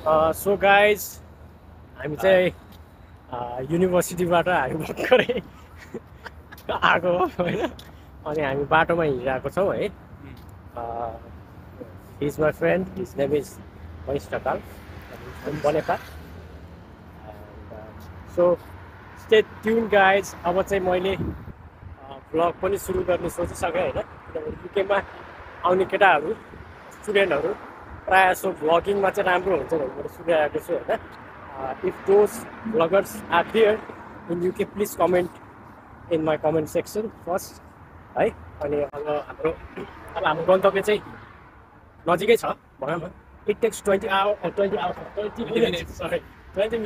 So guys हामी चाहिँ युनिभर्सिटीबाट हामी भर्खरै आएको हो होइन अनि हामी बाटोमा हिँडिरहेको छौँ hi his my friend his name is Mahesh Dhakal Banepa so stay tune guys अब चाहिँ मैले भ्लग पनि सुरु गर्ने सोचिसकेँ होइन किनभने युकेमा आउने केटाहरू स्टुडेन्टहरू प्रायः जसो भ्लगिङमा चाहिँ राम्रो हुन्छ भनेर मैले सुनिरहेको छु होइन if those vloggers are there in UK please comment in my comment section first है अनि अब हाम्रो गन्तव्य चाहिँ नजिकै छ भनौँ न it takes 20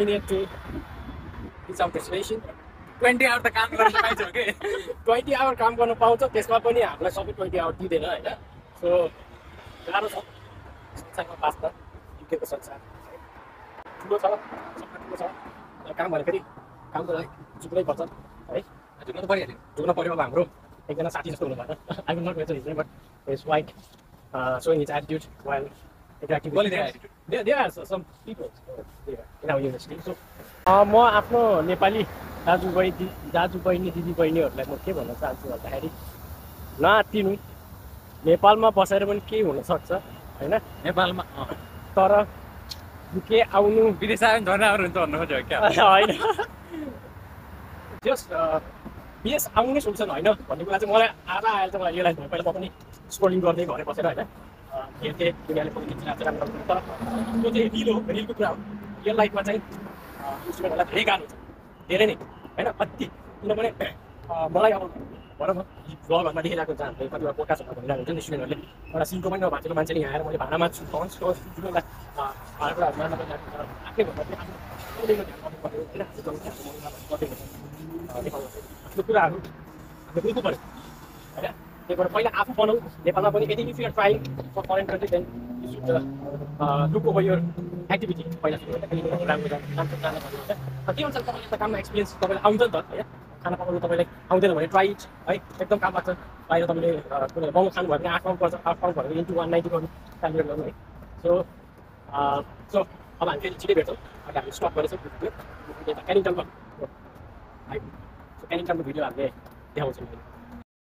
minute to reach our destination 20 hour त काम गर्न पाइन्छ के 20 आवर काम गर्न पाउँछ त्यसमा पनि हामीलाई सबै 20 आवर दिँदैन होइन सो गाह्रो छ संसारमा बाँच्न युकेको संसार ठुलो छ सबै ठुलो छ काम भने फेरि कामको लागि झुक्नै पर्छ है झुक्न त परिहाल्यो झुक्न पऱ्यो अब हाम्रो एकजना साथी जस्तो हुनु भएन I will not mention his name but is white showing his attitude while interacting with people. There are some people in our university. So, म आफ्नो नेपाली दाजुबहिनी दिदीबहिनीहरूलाई म के भन्न चाहन्छु भन्दाखेरि नआत्तिनु नेपालमा बसेर पनि केही हुनसक्छ होइन नेपालमा तर युके आउनु विदेश आयो भने झन् राम्रो हुन्छ भन्नु खोज्यो क्या होइन जस्ट विदेश आउनु नै सोल्छन् होइन भन्ने कुरा चाहिँ मलाई आज आएर चाहिँ मलाई रियलाइज भयो पहिला म पनि स्क्रोलिङ गर्दै घरै बसेर होइन हेर्थेँ दुनियाँले पनि खिचिरहेको राम्रो तर त्यो चाहिँ रिलको कुरा हो रियल लाइफमा चाहिँ स्टुडेन्टहरूलाई धेरै गाह्रो हुन्छ धेरै नै होइन कति किनभने मलाई अब भनौँ न भ्लगहरूमा देखिरहेको हुन्छ हामीले कतिवटा पोडकास्टहरू भनिरहेको हुन्छ नि स्टुडेन्टहरूले एउटा सिनको पनि नभाँचेको मान्छे नि यहाँ आएर मैले भाँडामा छु स्टुडेन्टलाई भाँडाकुँडाहरू मार्न पनि आफै भन्दा त्यो कुराहरू हामीले बुझ्नु पऱ्यो होइन त्यही भएर पहिला आफू बनाऊ नेपालमा पनि यदि if you are trying for foreign country then you should look over your activity पहिला सुरु राम्रो जान्छ जान भन्नुहुन्छ के हुन्छ तपाईँले त काममा एक्सपिरियन्स तपाईँलाई आउँछ नि त होइन खाना पकाउनु तपाईँलाई आउँदैन भने ट्राई इट है एकदम काम लाग्छ बाहिर तपाईँले कुनै मोमो खानु भयो भने 8 पाउन्ड पर्छ 8 पाउन्ड भयो इन्टु 190 गर्नु क्यालकुलेट गर्नु है सो अब हामी फेरि छिटै भेट्छौँ अहिले हामी स्टप गरेछौँ क्यानिङटनको क्यानिङटनको भिडियो हामीले देखाउँछौँ